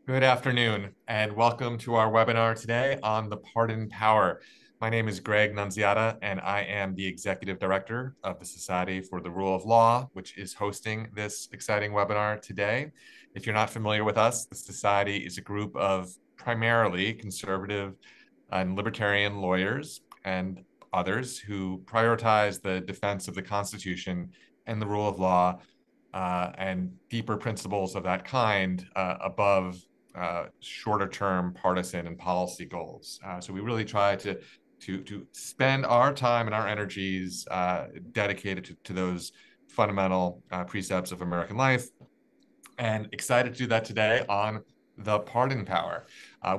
Good afternoon, and welcome to our webinar today on the pardon power. My name is Gregg Nunziata, and I am the Executive Director of the Society for the Rule of Law, which is hosting this exciting webinar today. If you're not familiar with us, the Society is a group of primarily conservative and libertarian lawyers and others who prioritize the defense of the Constitution and the rule of law and deeper principles of that kind above shorter term partisan and policy goals. So we really try to spend our time and our energies dedicated to those fundamental precepts of American life, and excited to do that today on the pardon power.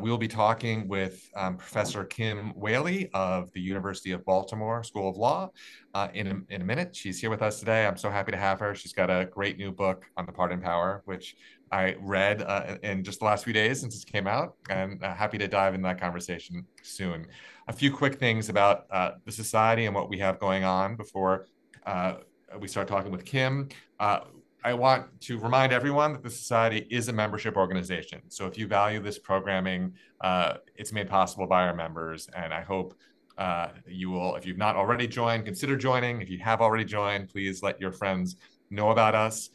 We will be talking with Professor Kim Wehle of the University of Baltimore School of Law in a minute. She's here with us today. I'm so happy to have her. She's got a great new book on the pardon power, which I read in just the last few days since it came out, and happy to dive into that conversation soon. A few quick things about the society and what we have going on before we start talking with Kim. I want to remind everyone that the Society is a membership organization. So if you value this programming, it's made possible by our members. And I hope you will, if you've not already joined, consider joining. If you have already joined, please let your friends know about us.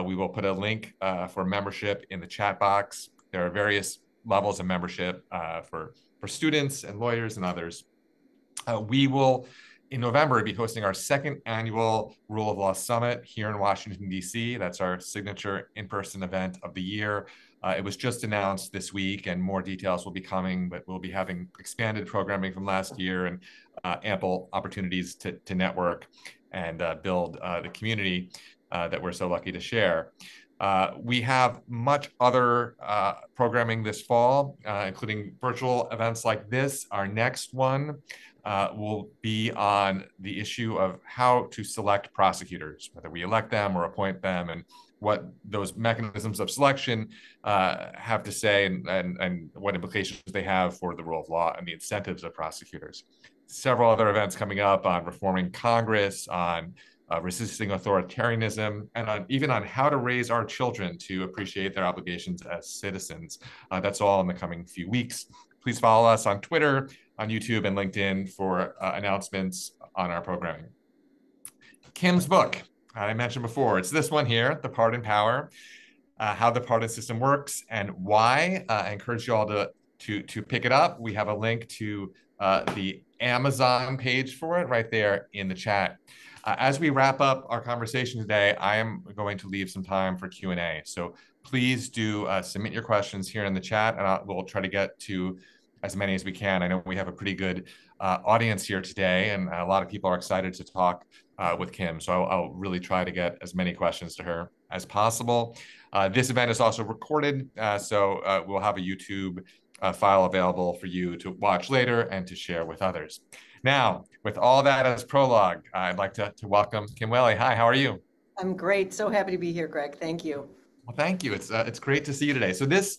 We will put a link for membership in the chat box. There are various levels of membership for students and lawyers and others. We will in November, be hosting our second annual Rule of Law Summit here in Washington, D.C. That's our signature in-person event of the year. It was just announced this week, and more details will be coming, but we'll be having expanded programming from last year and ample opportunities to network and build the community that we're so lucky to share. We have much other programming this fall, including virtual events like this. Our next one will be on the issue of how to select prosecutors, whether we elect them or appoint them, and what those mechanisms of selection have to say, and what implications they have for the rule of law and the incentives of prosecutors. Several other events coming up on reforming Congress, on resisting authoritarianism, and even on how to raise our children to appreciate their obligations as citizens. That's all in the coming few weeks. Please follow us on Twitter, on YouTube, and LinkedIn for announcements on our programming. Kim's book, I mentioned before, it's this one here, The Pardon Power, How the Pardon System Works and Why. I encourage you all to pick it up. We have a link to the Amazon page for it right there in the chat. As we wrap up our conversation today, I am going to leave some time for Q&A. So please do submit your questions here in the chat, and we'll try to get to as many as we can. I know we have a pretty good audience here today, and a lot of people are excited to talk with Kim. So I'll really try to get as many questions to her as possible. This event is also recorded, so we'll have a YouTube file available for you to watch later and to share with others. Now, with all that as prologue, I'd like to welcome Kim Wehle. Hi, how are you? I'm great. So happy to be here, Greg. Thank you. Well, thank you. It's great to see you today. So this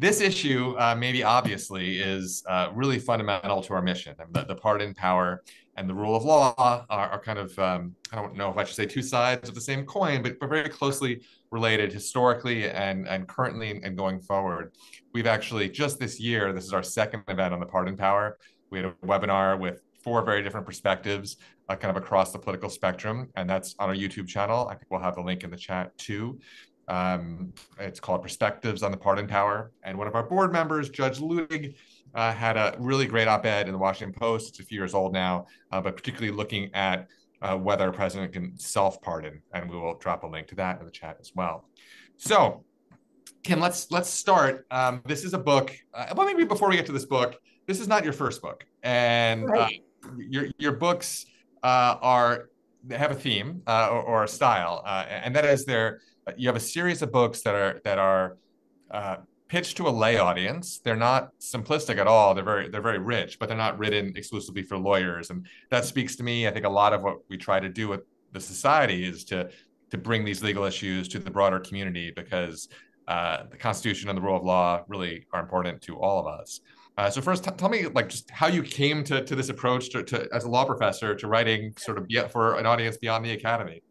issue, maybe obviously, is really fundamental to our mission. The pardon power and the rule of law are kind of, I don't know if I should say two sides of the same coin, but very closely related historically and currently and going forward. We've actually, just this year, this is our second event on the pardon power. We had a webinar with 4 very different perspectives kind of across the political spectrum, and that's on our YouTube channel. I think we'll have the link in the chat too. It's called Perspectives on the Pardon Power. And one of our board members, Judge Ludwig, had a really great op-ed in the Washington Post. It's a few years old now, but particularly looking at whether a president can self-pardon. And we will drop a link to that in the chat as well. So, Kim, let's start. This is a book. Well, maybe before we get to this book, this is not your first book. And your books they have a theme or a style, and that is you have a series of books that are pitched to a lay audience. They're not simplistic at all. They're very rich, but they're not written exclusively for lawyers. And that speaks to me. I think a lot of what we try to do with the society is to bring these legal issues to the broader community, because the Constitution and the rule of law really are important to all of us. So first, tell me just how you came to this approach to as a law professor to writing sort of for an audience beyond the academy.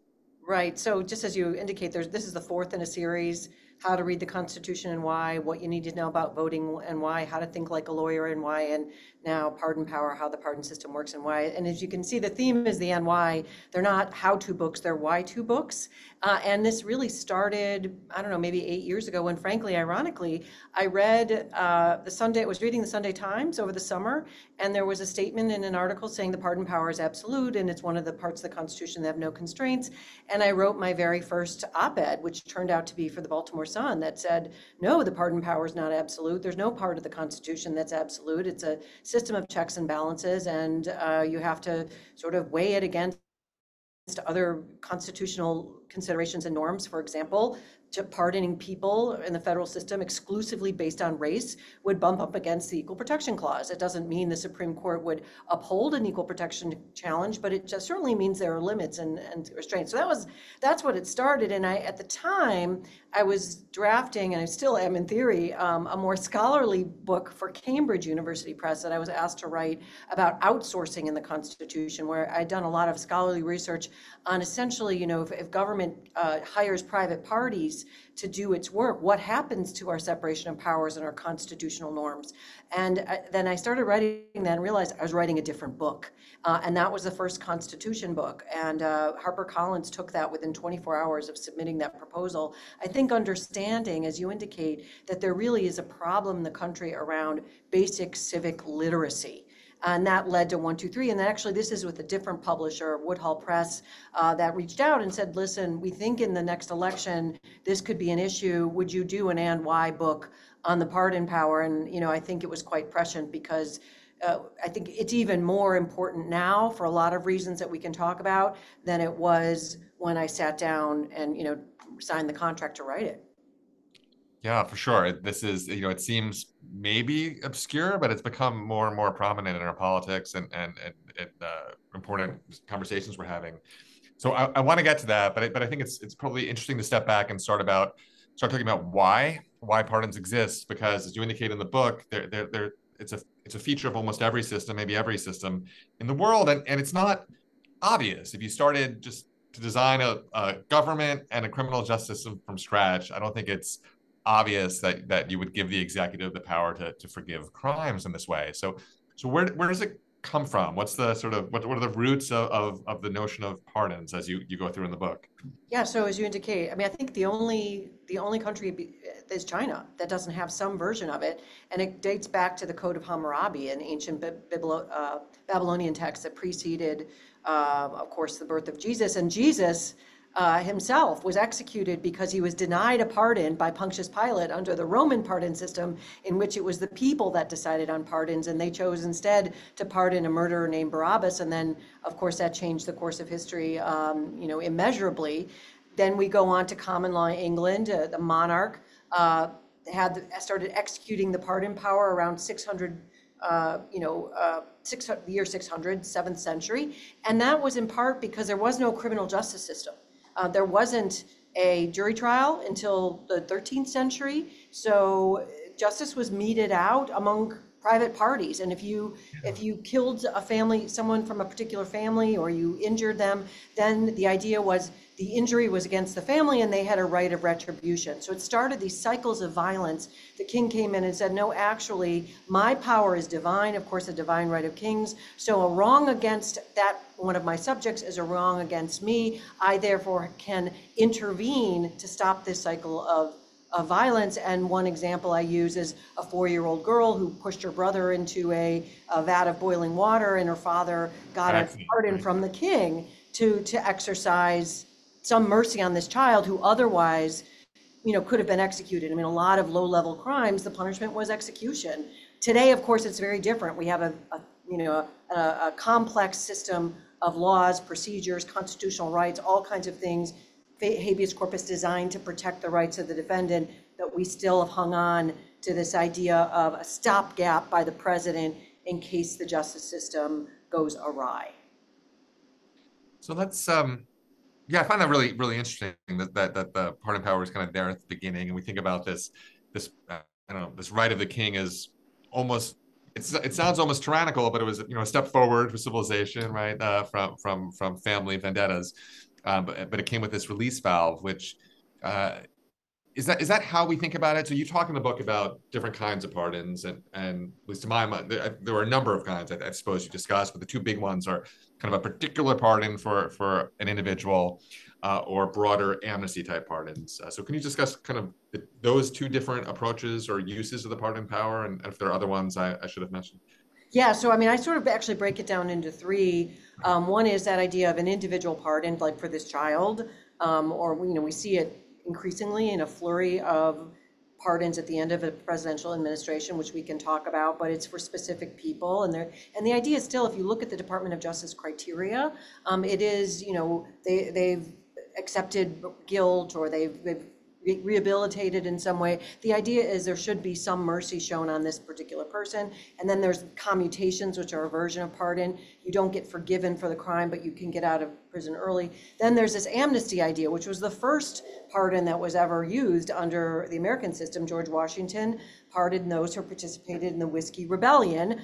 Right. So just as you indicate, this is the 4th in a series. how to read the Constitution and why, what you need to know about voting and why, how to think like a lawyer and why, and now pardon power, how the pardon system works and why. And as you can see, the theme is the and why. They're not how-to books, they're why-to books. And this really started, I don't know, maybe 8 years ago when, frankly, ironically, I read was reading the Sunday Times over the summer, and there was a statement in an article saying the pardon power is absolute, and it's one of the parts of the Constitution that have no constraints. And I wrote my very first op-ed, which turned out to be for the Baltimore Sun, that said, no, the pardon power is not absolute. There's no part of the Constitution that's absolute. It's a system of checks and balances, and you have to sort of weigh it against other constitutional considerations and norms. For example, to pardoning people in the federal system exclusively based on race would bump up against the Equal Protection Clause. It doesn't mean the Supreme Court would uphold an equal protection challenge, but it just certainly means there are limits and restraints. So that's what it started. And at the time, I was drafting, and I still am in theory, a more scholarly book for Cambridge University Press that I was asked to write about outsourcing in the Constitution, where I'd done a lot of scholarly research on essentially, if government hires private parties to do its work, what happens to our separation of powers and our constitutional norms? And then I started writing that and realized I was writing a different book. And that was the first Constitution book. And HarperCollins took that within 24 hours of submitting that proposal. I think understanding, as you indicate, that there really is a problem in the country around basic civic literacy. And that led to 123. And then actually, this is with a different publisher, Woodhull Press, that reached out and said, listen, we think in the next election, this could be an issue. Would you do an and why book on the pardon power? And, I think it was quite prescient because I think it's even more important now for a lot of reasons that we can talk about than it was when I sat down and, signed the contract to write it. Yeah, for sure. This is, it seems maybe obscure, but it's become more and more prominent in our politics and important conversations we're having. So I want to get to that, but I think it's probably interesting to step back and start talking about why pardons exist, because as you indicate in the book, it's a feature of almost every system, maybe every system in the world, and it's not obvious. If you started just to design a government and a criminal justice system from scratch, I don't think it's obvious that you would give the executive the power to forgive crimes in this way. So where does it come from? What's the sort of what are the roots of the notion of pardons as you go through in the book? Yeah, so as you indicate, I mean, I think the only country is China that doesn't have some version of it, and it dates back to the Code of Hammurabi, an ancient Babylonian text that preceded, of course, the birth of Jesus. And Jesus himself was executed because he was denied a pardon by Pontius Pilate under the Roman pardon system, in which it was the people that decided on pardons, and they chose instead to pardon a murderer named Barabbas. And then, of course, that changed the course of history, immeasurably. Then we go on to common law England. The monarch started executing the pardon power around 600. The year 600, 7th century, and that was in part because there was no criminal justice system. There wasn't a jury trial until the 13th century, so justice was meted out among private parties. And if you killed someone from a particular family, or you injured them, then the idea was the injury was against the family and they had a right of retribution. So it started these cycles of violence. The king came in and said, no, actually, my power is divine, of course, the divine right of kings. So a wrong against that one of my subjects is a wrong against me. I therefore can intervene to stop this cycle of violence. And one example I use is a 4-year-old girl who pushed her brother into a vat of boiling water, and her father got a pardon from the king to exercise some mercy on this child who otherwise, could have been executed. I mean, a lot of low-level crimes, the punishment was execution. Today, of course, it's very different. We have a complex system of laws, procedures, constitutional rights, all kinds of things, habeas corpus designed to protect the rights of the defendant, but we still have hung on to this idea of a stopgap by the president in case the justice system goes awry. So let's I find that really, really interesting that the pardon power is kind of there at the beginning, and we think about this I don't know, this right of the king is almost it sounds almost tyrannical, but it was a step forward for civilization, right? From family vendettas, but it came with this release valve, which is that how we think about it? So you talk in the book about different kinds of pardons, and at least to my mind, there were a number of kinds I suppose you discussed, but the two big ones are kind of a particular pardon for an individual, or broader amnesty type pardons. So can you discuss kind of those two different approaches or uses of the pardon power, and if there are other ones I should have mentioned? Yeah, so I mean, I sort of actually break it down into three. One is that idea of an individual pardon, like for this child, or we see it increasingly in a flurry of pardons at the end of a presidential administration, which we can talk about, but it's for specific people, and the idea is still, if you look at the Department of Justice criteria, it is they've accepted guilt or they've rehabilitated in some way. The idea is there should be some mercy shown on this particular person. And then there's commutations, which are a version of pardon. You don't get forgiven for the crime, but you can get out of prison early. Then there's this amnesty idea, which was the first pardon that was ever used under the American system. George Washington pardoned those who participated in the Whiskey Rebellion,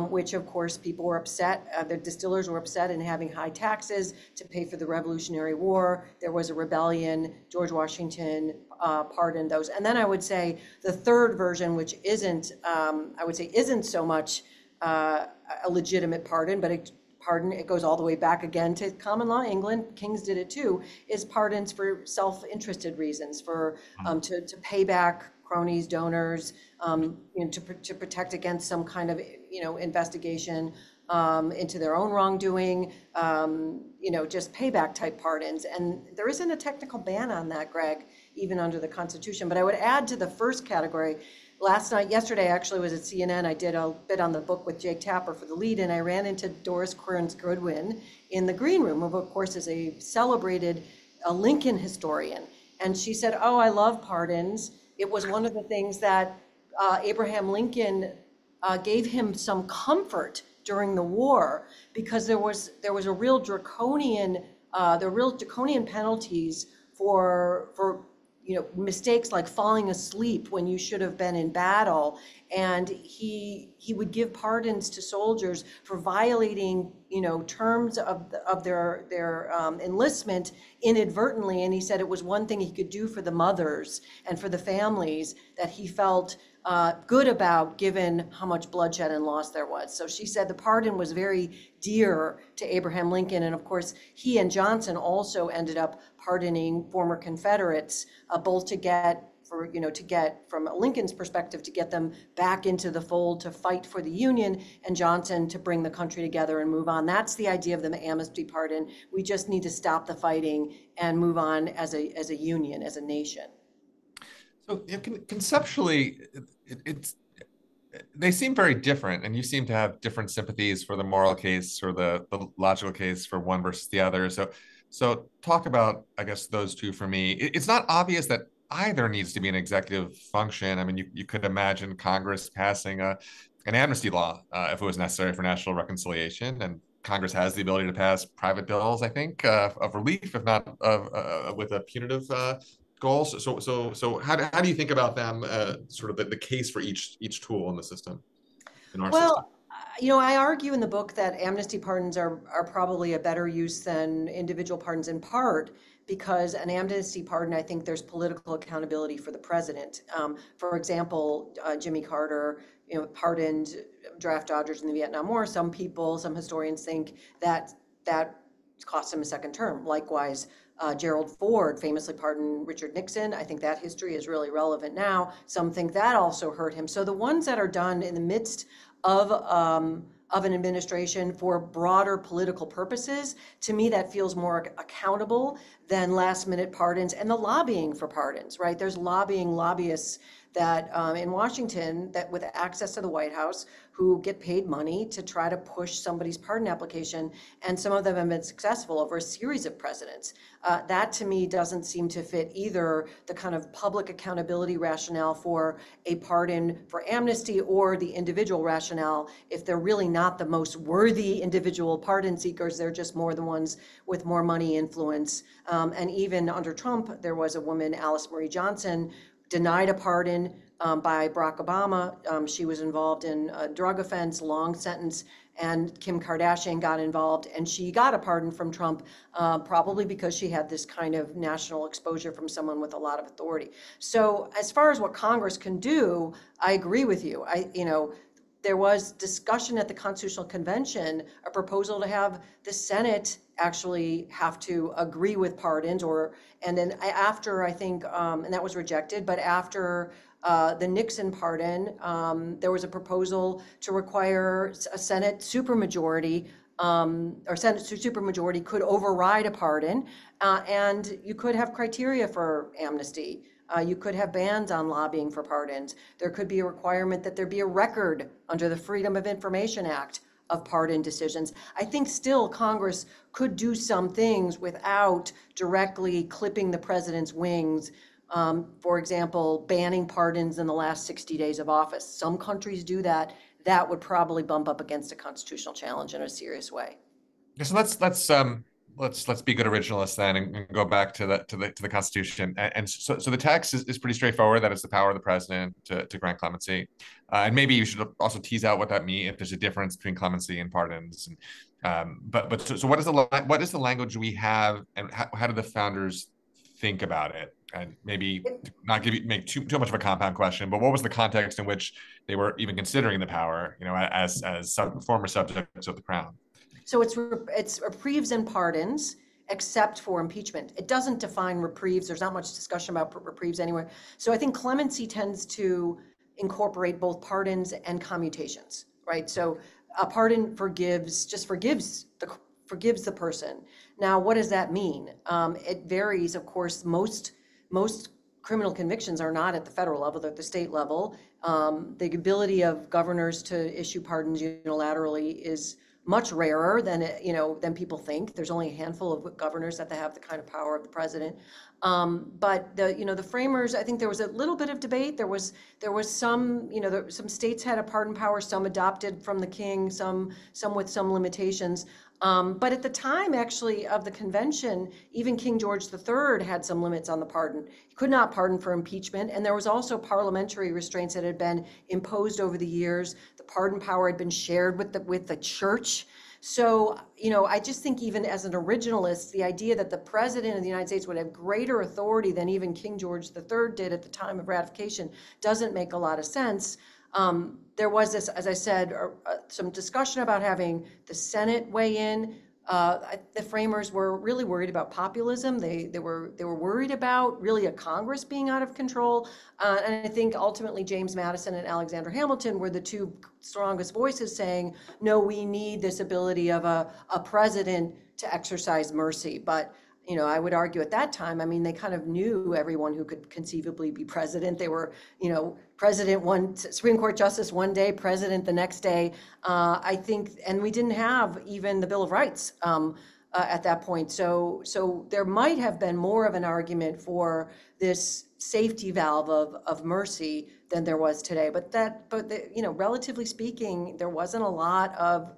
which of course people were upset, the distillers were upset in having high taxes to pay for the Revolutionary War. There was a rebellion. George Washington pardoned those. And then I would say the third version, which isn't so much a legitimate pardon, but it goes all the way back again to common law England. Kings did it too, is pardons for self-interested reasons, for to pay back cronies, donors, to protect against some kind of investigation into their own wrongdoing, just payback type pardons. And there isn't a technical ban on that, Greg, even under the Constitution. But I would add to the first category. Yesterday actually was at CNN. I did a bit on the book with Jake Tapper for the lead, and I ran into Doris Kearns Goodwin in the green room, who of course is a celebrated Lincoln historian. And she said, "Oh, I love pardons. It was one of the things that Abraham Lincoln gave him some comfort during the war, because there was a real draconian penalties for mistakes like falling asleep when you should have been in battle, and he would give pardons to soldiers for violating terms of their enlistment inadvertently. And he said it was one thing he could do for the mothers and for the families that he felt good about, given how much bloodshed and loss there was. So she said the pardon was very dear to Abraham Lincoln. And of course, he and Johnson also ended up pardoning former Confederates, both to get from Lincoln's perspective, to get them back into the fold to fight for the Union, and Johnson to bring the country together and move on. That's the idea of the amnesty pardon. We just need to stop the fighting and move on as a union, as a nation. So conceptually, it's they seem very different, and you seem to have different sympathies for the moral case or the logical case for one versus the other. So talk about, I guess, those two for me. It's not obvious that either needs to be an executive function. I mean, you could imagine Congress passing an amnesty law if it was necessary for national reconciliation, and Congress has the ability to pass private bills, I think, of relief, if not with a punitive goals. So how do you think about them, sort of the case for each tool in the system, in our system? Well, I argue in the book that amnesty pardons are probably a better use than individual pardons, in part because an amnesty pardon, I think there's political accountability for the president. For example, Jimmy Carter, pardoned draft dodgers in the Vietnam War. Some historians think that cost him a second term. Likewise, Gerald Ford famously pardoned Richard Nixon. I think that history is really relevant now. Some think that also hurt him. So the ones that are done in the midst of an administration for broader political purposes, to me, that feels more accountable than last minute pardons and the lobbying for pardons, right? There's lobbyists that in Washington, that with access to the White House, who get paid money to try to push somebody's pardon application, and some of them have been successful over a series of presidents. That to me doesn't seem to fit either the kind of public accountability rationale for a pardon for amnesty, or the individual rationale. If they're really not the most worthy individual pardon seekers, they're just more the ones with more money, influence. And even under Trump, there was a woman, Alice Marie Johnson, denied a pardon by Barack Obama. She was involved in a drug offense, long sentence, and Kim Kardashian got involved, and she got a pardon from Trump, probably because she had this kind of national exposure from someone with a lot of authority. So as far as what Congress can do, I agree with you. There was discussion at the Constitutional Convention, a proposal to have the Senate actually have to agree with pardons, and then after, I think, and that was rejected, but after the Nixon pardon, there was a proposal to require a Senate supermajority, or Senate supermajority could override a pardon, and you could have criteria for amnesty. You could have bans on lobbying for pardons. There could be a requirement that there be a record under the Freedom of Information Act of pardon decisions. I think still Congress could do some things without directly clipping the president's wings. For example, banning pardons in the last 60 days of office. Some countries do that. That would probably bump up against a constitutional challenge in a serious way. So let's be good originalists then and go back to the Constitution. And so the text is pretty straightforward, that it's the power of the president to grant clemency. And maybe you should also tease out what that means, if there's a difference between clemency and pardons. And so what is the language we have, and how did the founders think about it? And maybe not make too much of a compound question, but what was the context in which they were even considering the power, as former subjects of the crown? So it's reprieves and pardons, except for impeachment. It doesn't define reprieves. There's not much discussion about reprieves anywhere. So I think clemency tends to incorporate both pardons and commutations, right? So a pardon forgives the person. Now, what does that mean? It varies, of course. Most criminal convictions are not at the federal level; they're at the state level. The ability of governors to issue pardons unilaterally is much rarer than people think. There's only a handful of governors that have the kind of power of the president. But the framers, I think there was a little bit of debate. There was some, some states had a pardon power, some adopted from the king, some with some limitations. But at the time, actually, of the convention, even King George III had some limits on the pardon. He could not pardon for impeachment, and there was also parliamentary restraints that had been imposed over the years. The pardon power had been shared with the church. So, I just think, even as an originalist, the idea that the president of the United States would have greater authority than even King George III did at the time of ratification doesn't make a lot of sense. There was this, as I said, some discussion about having the Senate weigh in. The framers were really worried about populism. They were worried about really a Congress being out of control. And I think ultimately James Madison and Alexander Hamilton were the two strongest voices saying, no, we need this ability of a president to exercise mercy. But I would argue at that time, they kind of knew everyone who could conceivably be president. They were, president one, Supreme Court justice one day, president the next day. I think, and we didn't have even the Bill of Rights at that point. So there might have been more of an argument for this safety valve of mercy than there was today. But relatively speaking, there wasn't a lot of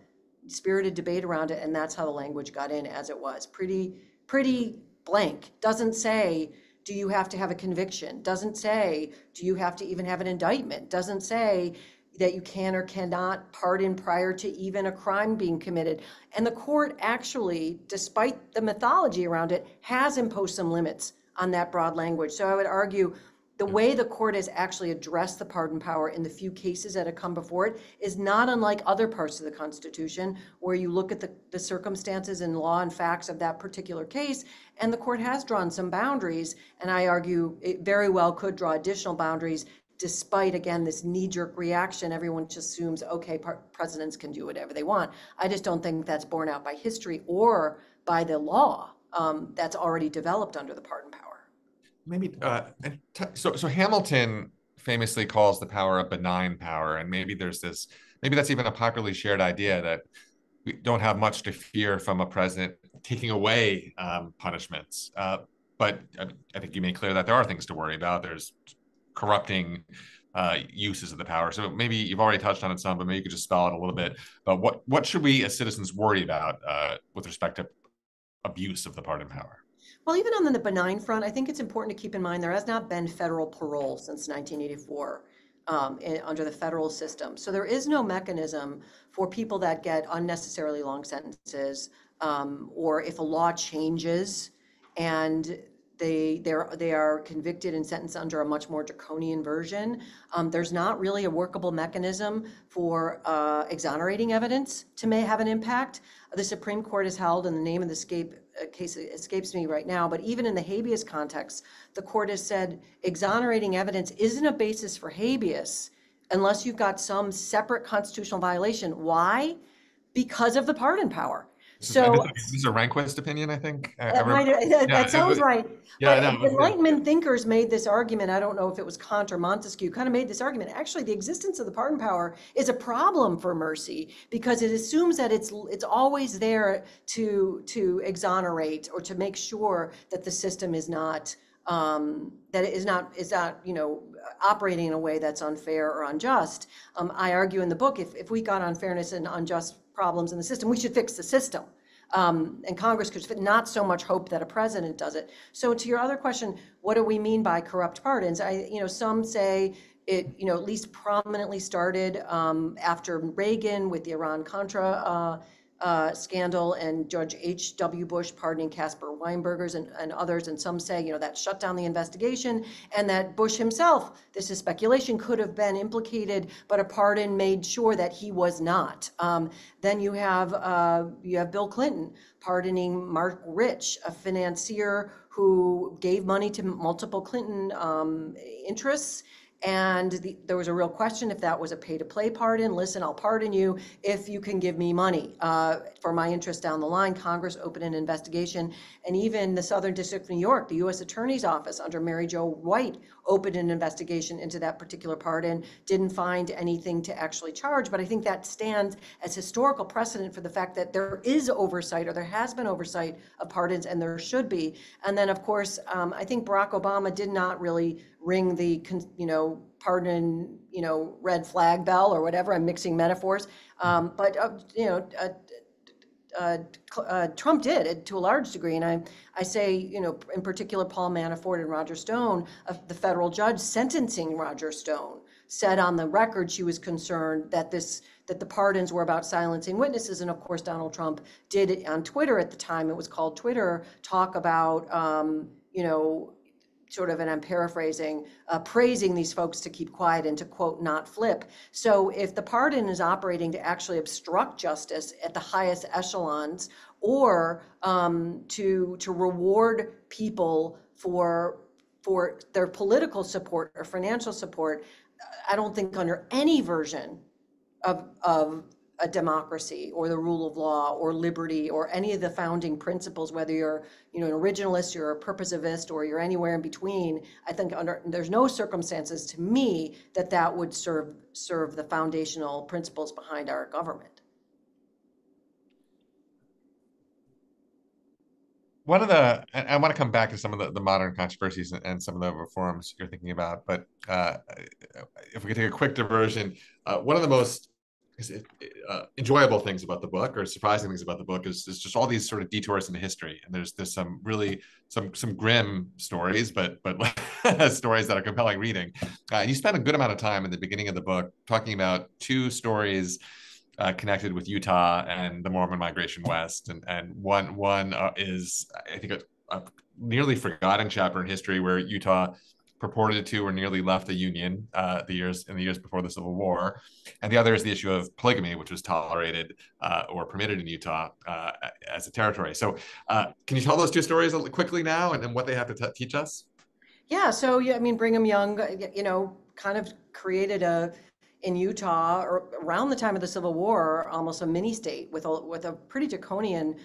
spirited debate around it, and that's how the language got in as it was. Pretty blank. Doesn't say, do you have to have a conviction? Doesn't say, do you have to even have an indictment? Doesn't say that you can or cannot pardon prior to even a crime being committed. And the court actually, despite the mythology around it, has imposed some limits on that broad language. So I would argue the way the court has actually addressed the pardon power in the few cases that have come before it is not unlike other parts of the Constitution, where you look at the circumstances and law and facts of that particular case, and the court has drawn some boundaries, and I argue it very well could draw additional boundaries, despite, again, this knee-jerk reaction. Everyone just assumes, okay, presidents can do whatever they want. I just don't think that's borne out by history or by the law that's already developed under the pardon power. So Hamilton famously calls the power a benign power, and maybe that's even a popularly shared idea, that we don't have much to fear from a president taking away punishments. But I think you made clear that there are things to worry about. There's corrupting uses of the power. So maybe you've already touched on it some, but maybe you could just spell out a little bit. But what should we as citizens worry about with respect to abuse of the pardon power? Well, even on the benign front, I think it's important to keep in mind there has not been federal parole since 1984. under the federal system. So there is no mechanism for people that get unnecessarily long sentences, or if a law changes and they are convicted and sentenced under a much more draconian version. There's not really a workable mechanism for exonerating evidence to may have an impact. The Supreme Court has held, and the name of the case escapes me right now, but even in the habeas context, the court has said exonerating evidence isn't a basis for habeas unless you've got some separate constitutional violation. Why? Because of the pardon power. And So this is a Rehnquist opinion, I think. I that remember. might, that sounds right. Yeah, But no, yeah. Enlightenment thinkers made this argument. I don't know if it was Kant or Montesquieu, kind of made this argument. Actually, the existence of the pardon power is a problem for mercy because it assumes that it's always there to exonerate or to make sure that the system is not that it is not operating in a way that's unfair or unjust. I argue in the book, if we got unfairness and unjust problems in the system, we should fix the system. And Congress could not so much hope that a president does it. So to your other question, what do we mean by corrupt pardons? Some say it, at least prominently started after Reagan with the Iran-Contra scandal and Judge H.W. Bush pardoning Casper Weinbergers and others. And some say, that shut down the investigation and that Bush himself, this is speculation, could have been implicated, but a pardon made sure that he was not. Then you have Bill Clinton pardoning Mark Rich, a financier who gave money to multiple Clinton interests. And there was a real question if that was a pay-to-play pardon. Listen, I'll pardon you if you can give me money for my interest down the line. Congress opened an investigation. And even the Southern District of New York, the U.S. Attorney's Office under Mary Jo White opened an investigation into that particular pardon. Didn't find anything to actually charge. But I think that stands as historical precedent for the fact that there is oversight, or there has been oversight of pardons, and there should be. And then, of course, I think Barack Obama did not really ring the, pardon, red flag bell or whatever. I'm mixing metaphors. But Trump did to a large degree. And I say, in particular, Paul Manafort and Roger Stone, the federal judge sentencing Roger Stone, said on the record she was concerned that the pardons were about silencing witnesses. And of course, Donald Trump did it on Twitter at the time. It was called Twitter, talk about, sort of, and I'm paraphrasing, praising these folks to keep quiet and to, quote, not flip. So if the pardon is operating to actually obstruct justice at the highest echelons, or to reward people for their political support or financial support, I don't think under any version of a democracy or the rule of law or liberty or any of the founding principles, whether you're an originalist, you're a purposivist, or you're anywhere in between, I think there's no circumstances to me that would serve the foundational principles behind our government. I want to come back to some of the modern controversies and some of the reforms you're thinking about, but if we could take a quick diversion, one of the most enjoyable things about the book, or surprising things about the book, is just all these sort of detours into history. And there's some really some grim stories, but stories that are compelling reading. And you spend a good amount of time in the beginning of the book talking about two stories connected with Utah and the Mormon migration west, and one is, I think, a nearly forgotten chapter in history where Utah purported to or nearly left the Union in the years before the Civil War, and the other is the issue of polygamy, which was tolerated or permitted in Utah as a territory. So, can you tell those two stories quickly now, and what they have to teach us? Yeah. So Brigham Young, kind of created in Utah, or around the time of the Civil War, almost a mini state with a pretty draconian.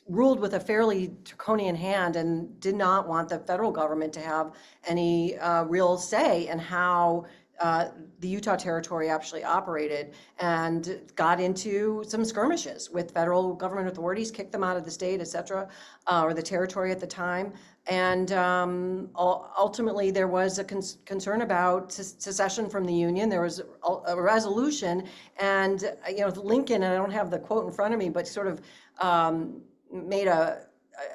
Ruled with a fairly draconian hand, and did not want the federal government to have any real say in how the Utah territory actually operated, and got into some skirmishes with federal government authorities, kicked them out of the state, et cetera, or the territory at the time. And ultimately, there was a concern about secession from the Union. There was a resolution, and Lincoln, and I don't have the quote in front of me, but sort of made a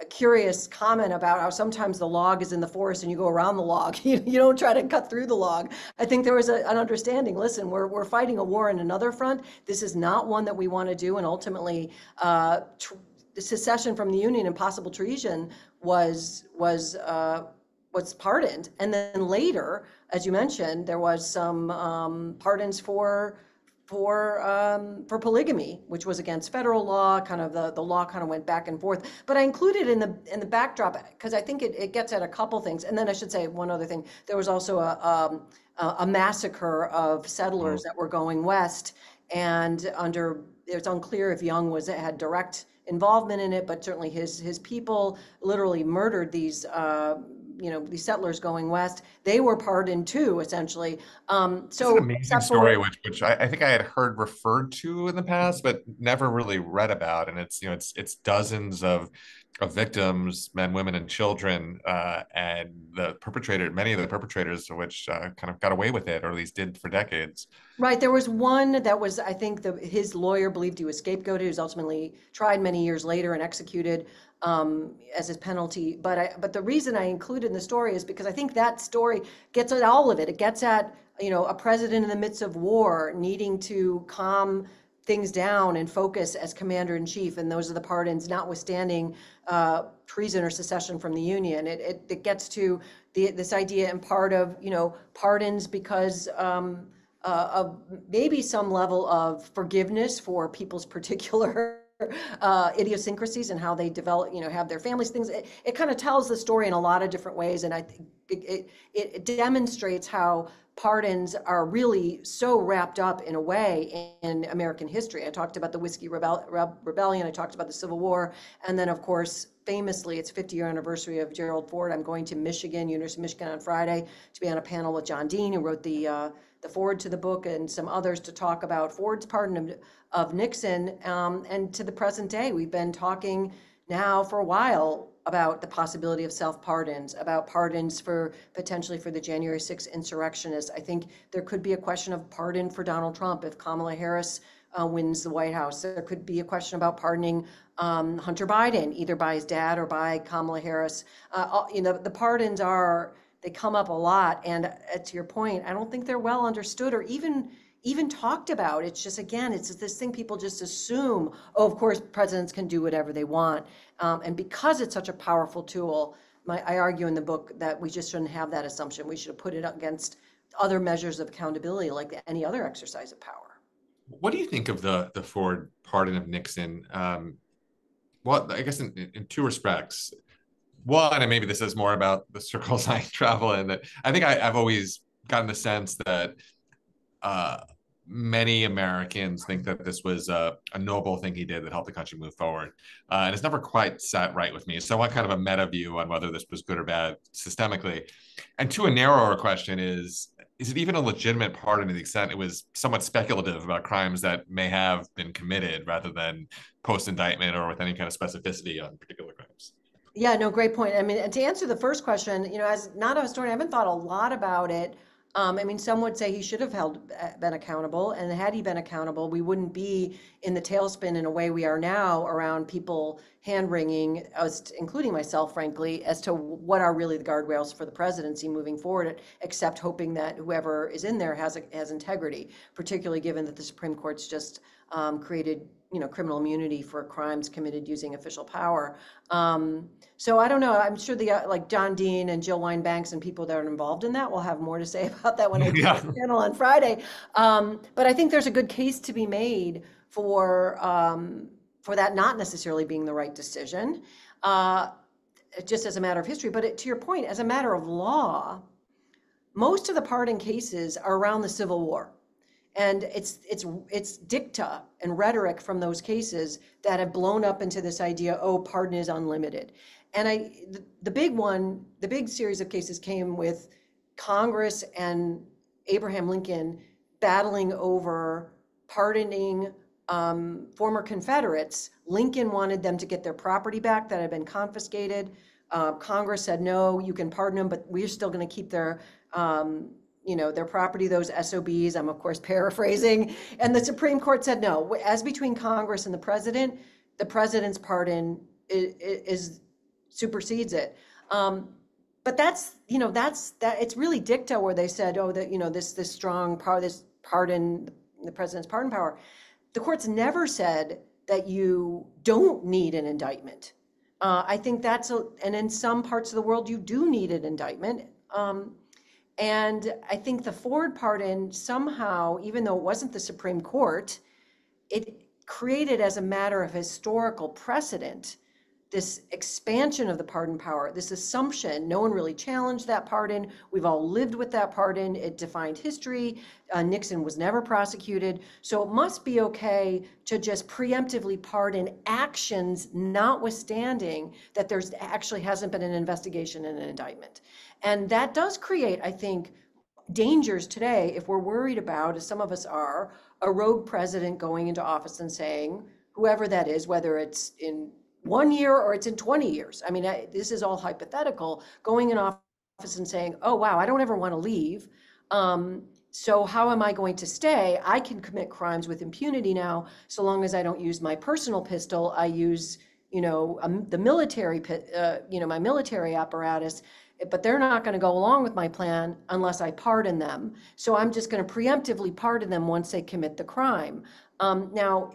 a curious comment about how sometimes the log is in the forest and you go around the log. You don't try to cut through the log. I think there was an understanding. Listen, we're fighting a war in another front. This is not one that we want to do. And ultimately, the secession from the Union and possible treason was pardoned. And then later, as you mentioned, there was some pardons for polygamy, which was against federal law. Kind of the law kind of went back and forth. But I included in the backdrop because I think it gets at a couple things. And then I should say one other thing. There was also a massacre of settlers that were going west, and it's unclear if Young had direct involvement in it, but certainly his people literally murdered these these settlers going west. They were pardoned too, essentially. It's an amazing story, which I think I had heard referred to in the past, but never really read about. And it's dozens of victims, men, women, and children, and many of the perpetrators of which kind of got away with it, or at least did for decades. Right. There was one that was, I think, his lawyer believed he was scapegoated. He was ultimately tried many years later and executed as his penalty. But the reason I included in the story is because I think that story gets at all of it. It gets at, a president in the midst of war needing to calm things down and focus as commander in chief. And those are the pardons, notwithstanding treason or secession from the Union. It gets to this idea and part of, pardons because of maybe some level of forgiveness for people's particular idiosyncrasies and how they develop, have their families, things. It kind of tells the story in a lot of different ways. And I think it demonstrates how pardons are really so wrapped up in a way in American history. I talked about the Whiskey Rebellion. I talked about the Civil War. And then, of course, famously, it's 50-year anniversary of Gerald Ford. I'm going to University of Michigan on Friday to be on a panel with John Dean, who wrote the foreword to the book, and some others to talk about Ford's pardon of Nixon. And to the present day, we've been talking now for a while about the possibility of self-pardons, about pardons potentially for the January 6th insurrectionists. I think there could be a question of pardon for Donald Trump if Kamala Harris wins the White House. There could be a question about pardoning Hunter Biden, either by his dad or by Kamala Harris. The pardons they come up a lot. And to your point, I don't think they're well understood or even talked about. It's just, again, it's this thing people just assume, oh, of course, presidents can do whatever they want. And because it's such a powerful tool, I argue in the book that we just shouldn't have that assumption. We should have put it against other measures of accountability, like any other exercise of power. What do you think of the Ford pardon of Nixon? Well, I guess in two respects. One, and maybe this is more about the circles I travel in, that I think I've always gotten the sense that many Americans think that this was a noble thing he did that helped the country move forward. And it's never quite sat right with me. So I want kind of a meta view on whether this was good or bad systemically. And to a narrower question is it even a legitimate pardon to the extent it was somewhat speculative about crimes that may have been committed rather than post-indictment or with any kind of specificity on particular crimes? Yeah, no, great point. I mean, to answer the first question, as not a historian, I haven't thought a lot about it. I mean, some would say he should have been accountable, and had he been accountable, we wouldn't be in the tailspin in a way we are now around people hand-wringing, including myself, frankly, as to what are really the guardrails for the presidency moving forward, except hoping that whoever is in there has integrity, particularly given that the Supreme Court's just created criminal immunity for crimes committed using official power. So I don't know. I'm sure like John Dean and Jill Wine-Banks and people that are involved in that will have more to say about that when I do the panel on Friday. But I think there's a good case to be made for that not necessarily being the right decision, just as a matter of history. But to your point, as a matter of law, most of the pardon cases are around the Civil War. And it's dicta and rhetoric from those cases that have blown up into this idea, oh, pardon is unlimited. And the big series of cases came with Congress and Abraham Lincoln battling over pardoning former Confederates. Lincoln wanted them to get their property back that had been confiscated. Congress said, no, you can pardon them, but we're still going to keep their property, those SOBs. I'm, of course, paraphrasing. And the Supreme Court said, no, as between Congress and the president's pardon is supersedes it. But that's, it's really dicta where they said, oh, that, this strong power, this pardon, the president's pardon power. The court's never said that you don't need an indictment. I think and in some parts of the world, you do need an indictment. And I think the Ford pardon somehow, even though it wasn't the Supreme Court, it created, as a matter of historical precedent, this expansion of the pardon power, this assumption. No one really challenged that pardon. We've all lived with that pardon. It defined history. Nixon was never prosecuted. So it must be okay to just preemptively pardon actions, notwithstanding that there's actually hasn't been an investigation and an indictment. And that does create, I think, dangers today if we're worried about, as some of us are, a rogue president going into office and saying, whoever that is, whether it's in 1 year or it's in 20 years. I mean, this is all hypothetical, going in office and saying, oh, wow, I don't ever want to leave. So how am I going to stay? I can commit crimes with impunity now, so long as I don't use my personal pistol. I use, the military, my military apparatus, but they're not going to go along with my plan unless I pardon them. So I'm just going to preemptively pardon them once they commit the crime. Now,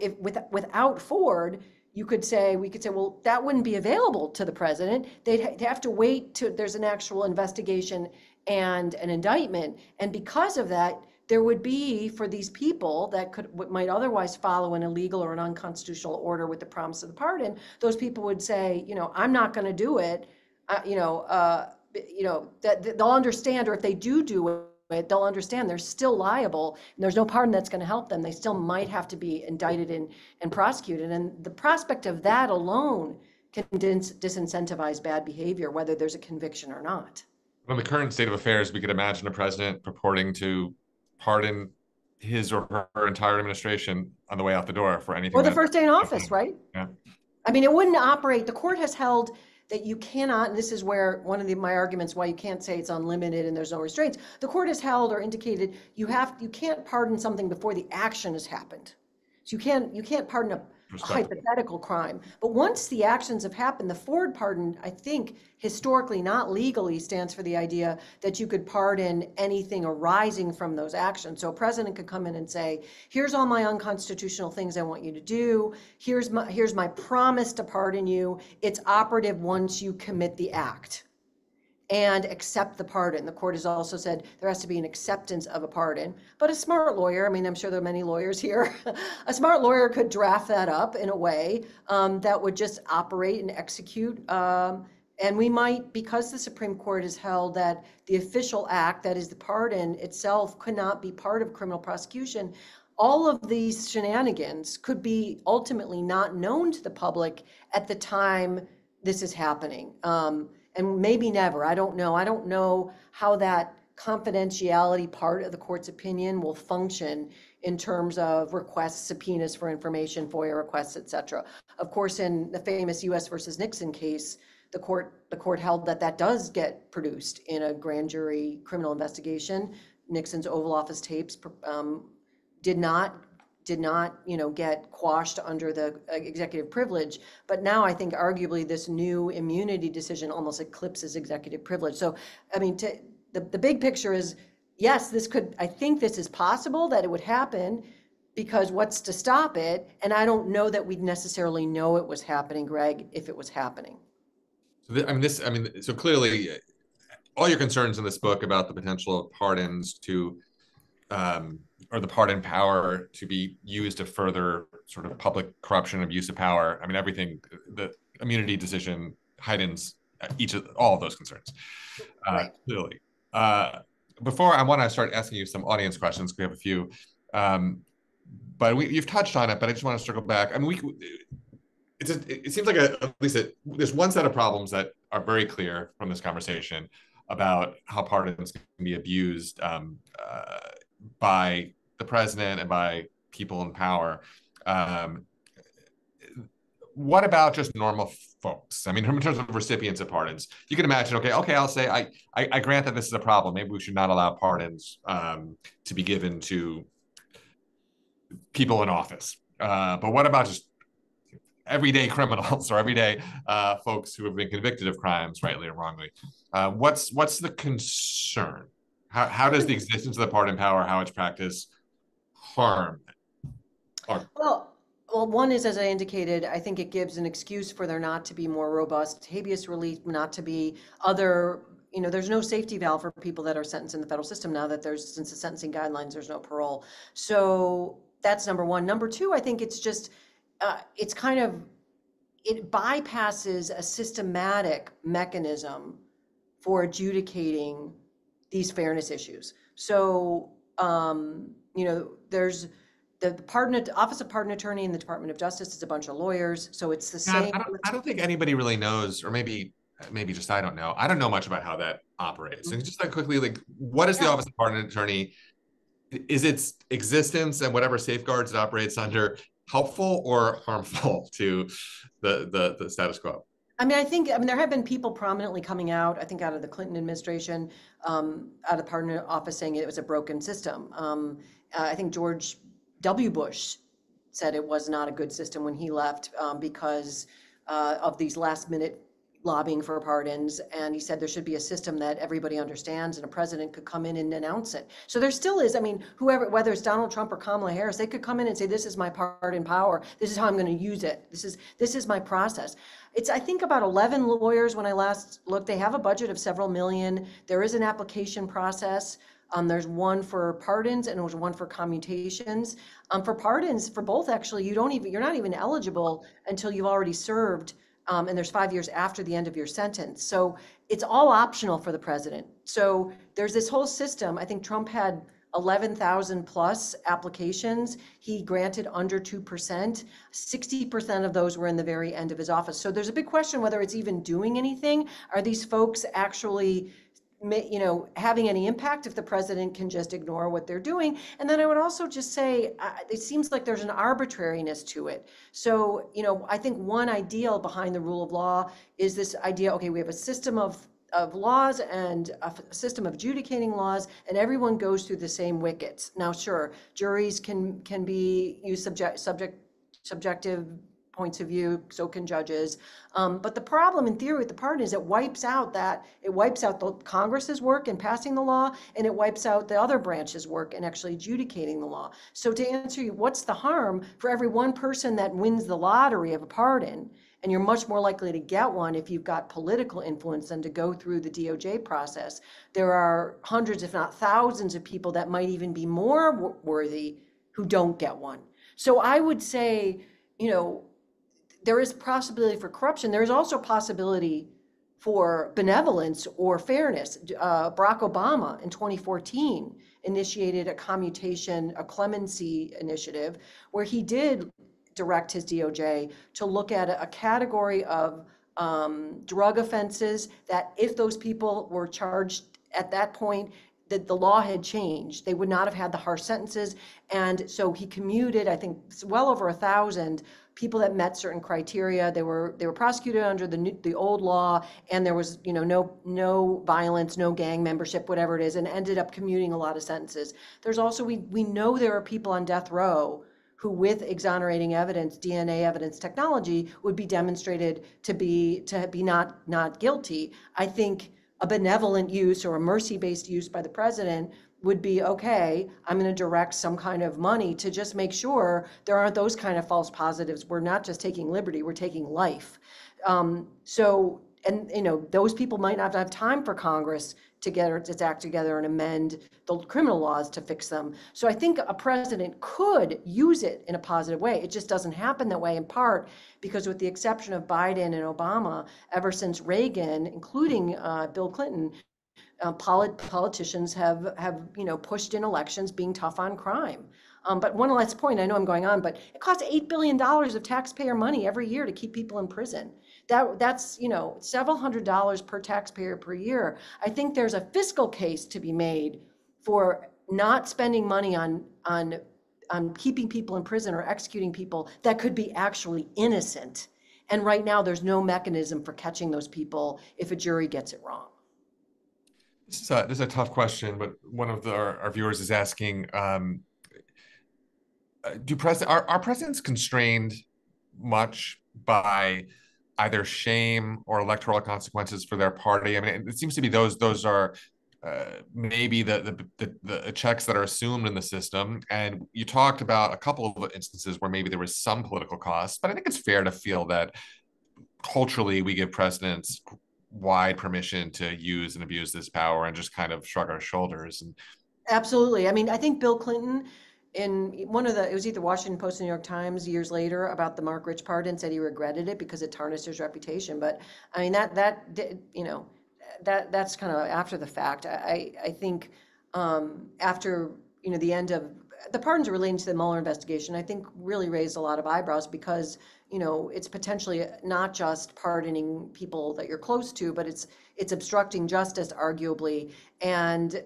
without Ford, we could say, well, that wouldn't be available to the president. They'd have to wait till there's an actual investigation and an indictment. And because of that, there would be, for these people that might otherwise follow an illegal or an unconstitutional order with the promise of the pardon, those people would say, I'm not going to do it. That they'll understand, or if they do it, they'll understand they're still liable, and there's no pardon that's going to help them. They still might have to be indicted and prosecuted. And the prospect of that alone can disincentivize bad behavior, whether there's a conviction or not. In the current state of affairs, we could imagine a president purporting to pardon his or her entire administration on the way out the door for anything. Or the first day in office, right? Yeah. I mean, it wouldn't operate. The court has held that you cannot, and this is where one of my arguments why you can't say it's unlimited and there's no restraints. The court has held or indicated you can't pardon something before the action has happened. So you can't pardon a hypothetical crime. But once the actions have happened, the Ford pardon, I think, historically, not legally, stands for the idea that you could pardon anything arising from those actions. So a president could come in and say, here's all my unconstitutional things I want you to do. Here's my promise to pardon you. It's operative once you commit the act. And accept the pardon. The court has also said there has to be an acceptance of a pardon. But a smart lawyer, I mean, I'm sure there are many lawyers here, a smart lawyer could draft that up in a way that would just operate and execute. And we might, because the Supreme Court has held that the official act, that is the pardon itself, could not be part of criminal prosecution, all of these shenanigans could be ultimately not known to the public at the time this is happening. And maybe never. I don't know. I don't know how that confidentiality part of the court's opinion will function in terms of requests, subpoenas for information, FOIA requests, et cetera. Of course, in the famous U.S. versus Nixon case, the court held that does get produced in a grand jury criminal investigation. Nixon's Oval Office tapes did not get quashed under the executive privilege. But now I think arguably this new immunity decision almost eclipses executive privilege. So, I mean, the big picture is, yes, I think this is possible that it would happen, because what's to stop it? And I don't know that we'd necessarily know it was happening, Greg, if it was happening. So clearly all your concerns in this book about the potential of pardons to or the pardon power to be used to further sort of public corruption, abuse of power. I mean, everything, the immunity decision heightens all of those concerns, Right. clearly. Before I want to start asking you some audience questions, we have a few, but you've touched on it, but I just want to circle back. I mean, it seems like there's one set of problems that are very clear from this conversation about how pardons can be abused by the president and by people in power. What about just normal folks? I mean, in terms of recipients of pardons, you can imagine, okay, I'll say, I grant that this is a problem. Maybe we should not allow pardons to be given to people in office. But what about just everyday criminals or everyday folks who have been convicted of crimes, rightly or wrongly. What's the concern? How does the existence of the pardon power, how it's practiced, harm? Or, Well, one is, as I indicated, I think it gives an excuse for there not to be more robust habeas relief, not to be other, there's no safety valve for people that are sentenced in the federal system now that since the sentencing guidelines, there's no parole. So that's number one. Number two, I think it's just, it's kind of, it bypasses a systematic mechanism for adjudicating these fairness issues. So, there's the Office of Pardon Attorney in the Department of Justice is a bunch of lawyers, so it's the yeah, same. I don't think anybody really knows, or maybe just I don't know. I don't know much about how that operates. And just like quickly, like what is the Yeah. Office of Pardon Attorney? Is its existence and whatever safeguards it operates under helpful or harmful to the status quo? I mean, there have been people prominently coming out, I think out of the Clinton administration, out of the pardon office saying it was a broken system. I think George W. Bush said it was not a good system when he left because of these last minute lobbying for pardons. And he said there should be a system that everybody understands and a president could come in and announce it. So there still is, I mean, whoever, whether it's Donald Trump or Kamala Harris, they could come in and say, this is my pardon power. This is how I'm going to use it. This is my process. It's, I think, about 11 lawyers when I last looked. They have a budget of several million. There is an application process. There's one for pardons and there's one for commutations. For pardons, for both actually, you're not even eligible until you've already served, and there's 5 years after the end of your sentence. So it's all optional for the president. So there's this whole system. I think Trump had 11,000 plus applications. He granted under 2%. 60% of those were in the very end of his office. So there's a big question whether it's even doing anything. Are these folks actually having any impact if the president can just ignore what they're doing? And then I would also just say, it seems like there's an arbitrariness to it. So, I think one ideal behind the rule of law is this idea, okay, we have a system of laws and a system of adjudicating laws, and everyone goes through the same wickets. Now, sure, juries can be used subjective points of view, so can judges. But the problem in theory with the pardon is it wipes out the Congress's work in passing the law, and it wipes out the other branch's work in actually adjudicating the law. So to answer you, what's the harm for every one person that wins the lottery of a pardon? And you're much more likely to get one if you've got political influence than to go through the DOJ process. There are hundreds, if not thousands, of people that might even be more worthy who don't get one. So I would say, there is possibility for corruption. There is also possibility for benevolence or fairness. Barack Obama in 2014 initiated a clemency initiative, where he did direct his DOJ to look at a category of drug offenses that if those people were charged at that point, that the law had changed, they would not have had the harsh sentences. And so he commuted, I think, well over 1,000 people that met certain criteria. They were prosecuted under the old law, and there was no violence, no gang membership, whatever it is, and ended up commuting a lot of sentences. There's also, we know there are people on death row who, with exonerating evidence, DNA evidence technology, would be demonstrated to be not guilty. I think a benevolent use or a mercy-based use by the president would be, okay, I'm going to direct some kind of money to just make sure there aren't those kind of false positives. We're not just taking liberty, we're taking life. Those people might not have time for Congress to get its act together and amend the criminal laws to fix them. So I think a president could use it in a positive way. It just doesn't happen that way, in part because, with the exception of Biden and Obama, ever since Reagan, including Bill Clinton, politicians have pushed in elections being tough on crime. But one last point, I know I'm going on, but it costs $8 billion of taxpayer money every year to keep people in prison. That's several $100s per taxpayer per year. I think there's a fiscal case to be made for not spending money on keeping people in prison or executing people that could be actually innocent. And right now, there's no mechanism for catching those people if a jury gets it wrong. This is a tough question, but one of our viewers is asking, are presidents constrained much by either shame or electoral consequences for their party. I mean, it seems to be those are maybe the checks that are assumed in the system. And you talked about a couple of instances where maybe there was some political cost, but I think it's fair to feel that culturally we give presidents wide permission to use and abuse this power and just kind of shrug our shoulders. And Absolutely. I mean, I think Bill Clinton, in one of the, it was either Washington Post or New York Times years later about the Mark Rich pardon, said he regretted it because it tarnished his reputation. But I mean, that's kind of after the fact. I think after, the end of the pardons relating to the Mueller investigation, I think really raised a lot of eyebrows because, it's potentially not just pardoning people that you're close to, but it's obstructing justice, arguably. And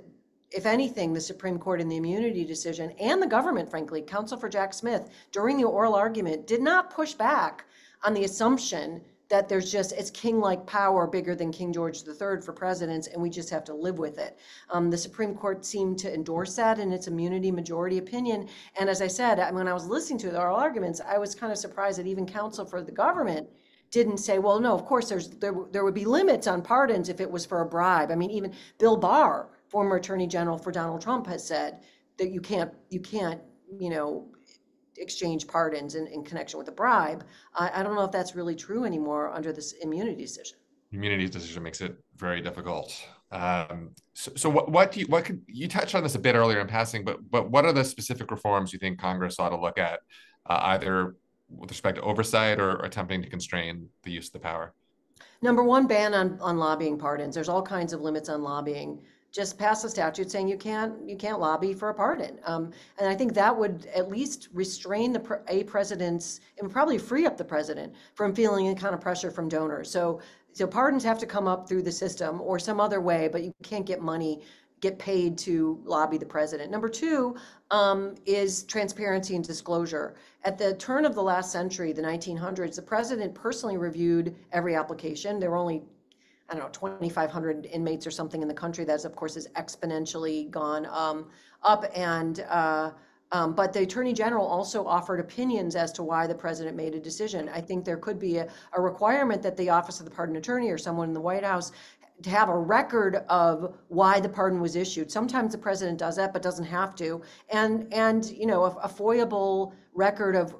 if anything, the Supreme Court in the immunity decision and the government, frankly, counsel for Jack Smith during the oral argument did not push back on the assumption that it's king-like power bigger than King George III for presidents, and we just have to live with it. The Supreme Court seemed to endorse that in its immunity majority opinion. And as I said, when I was listening to the oral arguments, I was kind of surprised that even counsel for the government didn't say, well, no, of course there would be limits on pardons if it was for a bribe. I mean, even Bill Barr, former Attorney General for Donald Trump, has said that you can't, exchange pardons in connection with a bribe. I don't know if that's really true anymore under this immunity decision. immunity decision makes it very difficult. So what could you touched on this a bit earlier in passing, but what are the specific reforms you think Congress ought to look at, either with respect to oversight or attempting to constrain the use of the power? Number one, ban on lobbying pardons. There's all kinds of limits on lobbying. Just pass a statute saying you can't lobby for a pardon. And I think that would at least restrain a president's, and probably free up the president from feeling any kind of pressure from donors. So pardons have to come up through the system or some other way, but you can't get paid to lobby the president. Number two is transparency and disclosure. At the turn of the last century, the 1900s, the president personally reviewed every application. There were only, I don't know, 2,500 inmates or something in the country. That, of course, has exponentially gone up. But the Attorney General also offered opinions as to why the president made a decision. I think there could be a requirement that the Office of the Pardon Attorney or someone in the White House to have a record of why the pardon was issued. Sometimes the president does that, but doesn't have to. And a foiable record of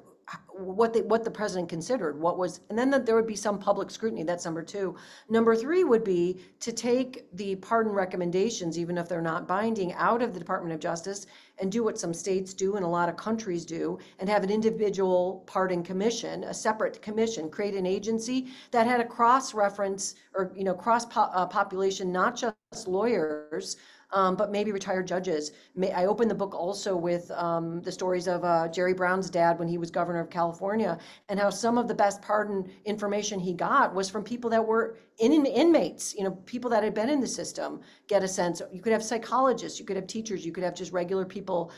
what the president considered, and then there would be some public scrutiny. That's number two. Number three would be to take the pardon recommendations, even if they're not binding, out of the Department of Justice and do what some states do and a lot of countries do, and have an individual pardon commission, a separate commission, create an agency that had a cross-reference or cross-population, not just lawyers, but maybe retired judges. I opened the book also with the stories of Jerry Brown's dad when he was governor of California, and how some of the best pardon information he got was from people that were inmates, people that had been in the system. Get a sense. You could have psychologists, you could have teachers, you could have just regular people,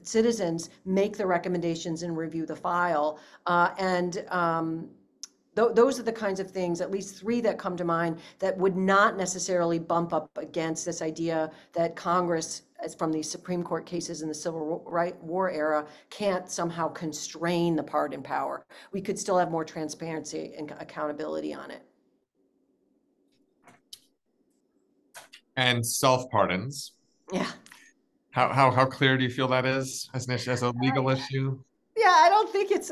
citizens, make the recommendations and review the file. Those are the kinds of things, at least three that come to mind, that would not necessarily bump up against this idea that Congress, as from these Supreme Court cases in the Civil War era, can't somehow constrain the pardon power. We could still have more transparency and accountability on it. And self pardons. Yeah. How clear do you feel that is as an issue, as a legal issue? Yeah, I don't think it's,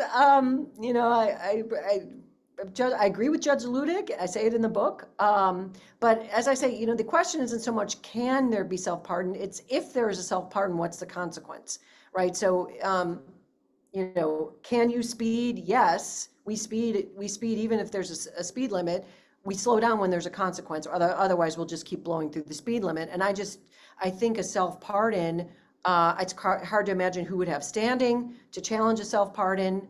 I agree with Judge Ludick. I say it in the book. But as I say, the question isn't so much can there be self-pardon, it's if there is a self-pardon, what's the consequence, right? So, can you speed? Yes, we speed even if there's a speed limit. We slow down when there's a consequence, or otherwise we'll just keep blowing through the speed limit. And I think a self-pardon, it's hard to imagine who would have standing to challenge a self-pardon,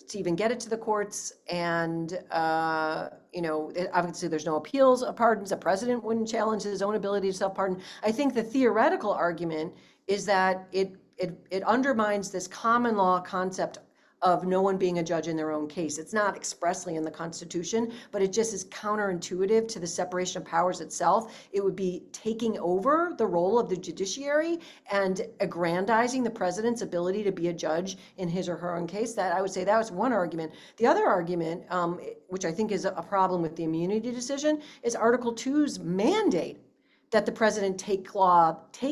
to even get it to the courts. And, obviously there's no appeals of pardons. A president wouldn't challenge his own ability to self-pardon. I think the theoretical argument is that it undermines this common law concept of no one being a judge in their own case. It's not expressly in the Constitution, but it just is counterintuitive to the separation of powers itself. It would be taking over the role of the judiciary and aggrandizing the president's ability to be a judge in his or her own case. That, I would say, that was one argument. The other argument, which I think is a problem with the immunity decision, is Article 2's mandate that the president take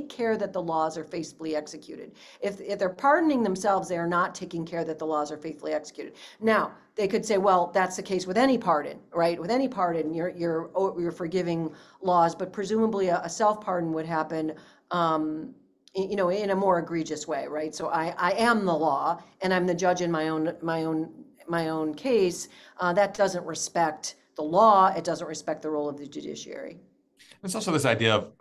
care that the laws are faithfully executed. If they're pardoning themselves, they are not taking care that the laws are faithfully executed. Now, they could say, well, that's the case with any pardon, right? With any pardon, you're forgiving laws, but presumably a self-pardon would happen, in a more egregious way, right? So I am the law, and I'm the judge in my own case. That doesn't respect the law. It doesn't respect the role of the judiciary. It's also this idea of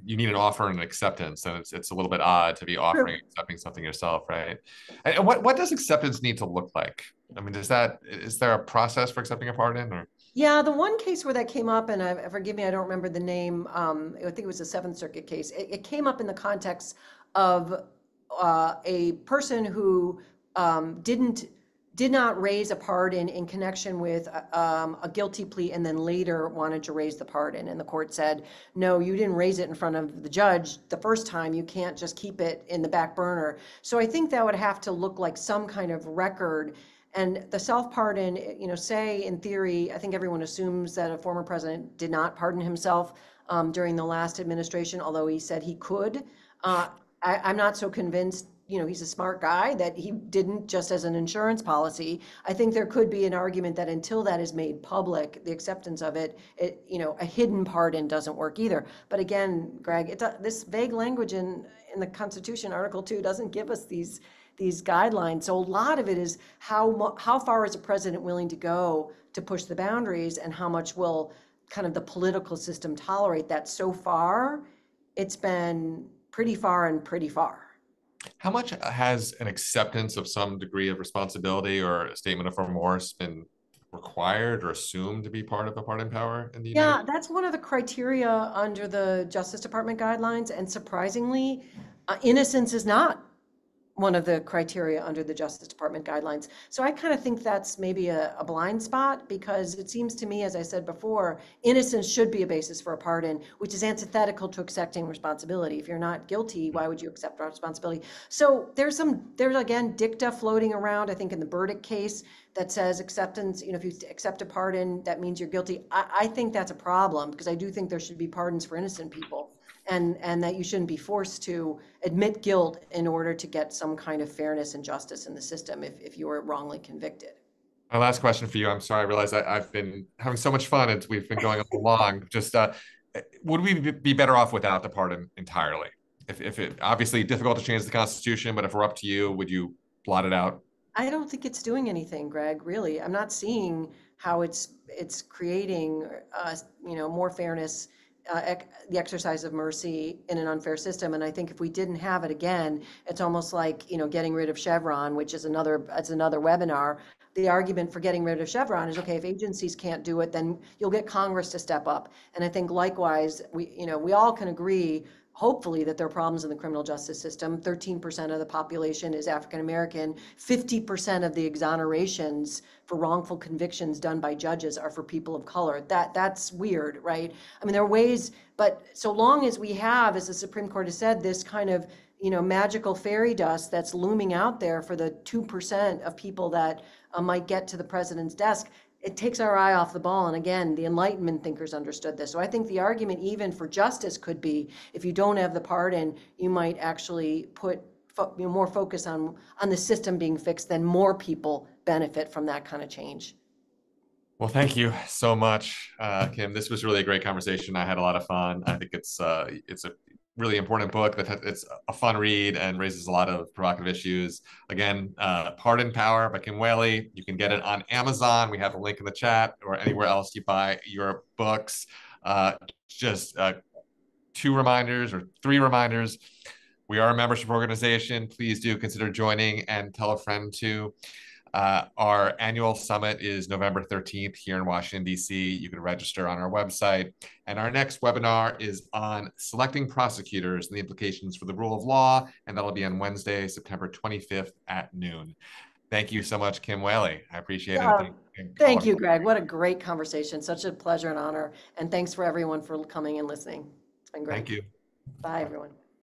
you need an offer and an acceptance, and it's a little bit odd to be offering and accepting something yourself, right? And what does acceptance need to look like? I mean, is there a process for accepting a pardon, or? Yeah, the one case where that came up, and forgive me, I don't remember the name. I think it was a Seventh Circuit case. It came up in the context of a person who did not raise a pardon in connection with a guilty plea, and then later wanted to raise the pardon. And the court said, no, you didn't raise it in front of the judge the first time. You can't just keep it in the back burner. So I think that would have to look like some kind of record. And the self-pardon, say in theory, I think everyone assumes that a former president did not pardon himself during the last administration, although he said he could. I'm not so convinced, he's a smart guy, that he didn't, just as an insurance policy. I think there could be an argument that until that is made public, the acceptance of it, a hidden pardon doesn't work either. But again, Greg, this vague language in the Constitution, Article 2, doesn't give us these guidelines. So a lot of it is how far is a president willing to go to push the boundaries, and how much will kind of the political system tolerate that. So far, it's been pretty far and pretty far. How much has an acceptance of some degree of responsibility or a statement of remorse been required or assumed to be part of a pardon power in the United Yeah, States? that's one of the criteria under the Justice Department guidelines, and surprisingly, innocence is not one of the criteria under the Justice Department guidelines. So I kind of think that's maybe a blind spot, because it seems to me, as I said before, innocence should be a basis for a pardon, which is antithetical to accepting responsibility. If you're not guilty, why would you accept responsibility? So there's again dicta floating around, I think in the Burdick case, that says acceptance, if you accept a pardon, that means you're guilty. I think that's a problem, because I do think there should be pardons for innocent people. And that you shouldn't be forced to admit guilt in order to get some kind of fairness and justice in the system if you were wrongly convicted. My last question for you. I'm sorry, I realize I've been having so much fun and we've been going a little long. Just would we be better off without the pardon entirely? If it obviously difficult to change the Constitution, but if we're up to you, would you blot it out? I don't think it's doing anything, Greg, really. I'm not seeing how it's creating, more fairness, the exercise of mercy in an unfair system. And I think if we didn't have it again, it's almost like, getting rid of Chevron, which is another webinar. The argument for getting rid of Chevron is, okay, if agencies can't do it, then you'll get Congress to step up. And I think likewise, we all can agree, hopefully, that there are problems in the criminal justice system. 13% of the population is African American. 50% of the exonerations for wrongful convictions done by judges are for people of color. That's weird, right? I mean, there are ways, but so long as we have, as the Supreme Court has said, this kind of magical fairy dust that's looming out there for the 2% of people that might get to the president's desk, it takes our eye off the ball. And again, the Enlightenment thinkers understood this. So I think the argument even for justice could be, if you don't have the pardon, you might actually put more focus on the system being fixed, then more people benefit from that kind of change. Well, thank you so much, Kim. This was really a great conversation. I had a lot of fun. I think it's a really important book it's a fun read and raises a lot of provocative issues. Again, Pardon Power by Kim Wehle. You can get it on Amazon. We have a link in the chat, or anywhere else you buy your books. Just 2 reminders or 3 reminders. We are a membership organization. Please do consider joining and tell a friend too. Our annual summit is November 13th here in Washington, D.C. You can register on our website. And our next webinar is on selecting prosecutors and the implications for the rule of law. And that'll be on Wednesday, September 25th at noon. Thank you so much, Kim Wehle. I appreciate it. And Uh, thank all Thank of you, you. Greg. What a great conversation. Such a pleasure and honor. And thanks for everyone for coming and listening. It's been great. Thank you. Bye, Bye. everyone.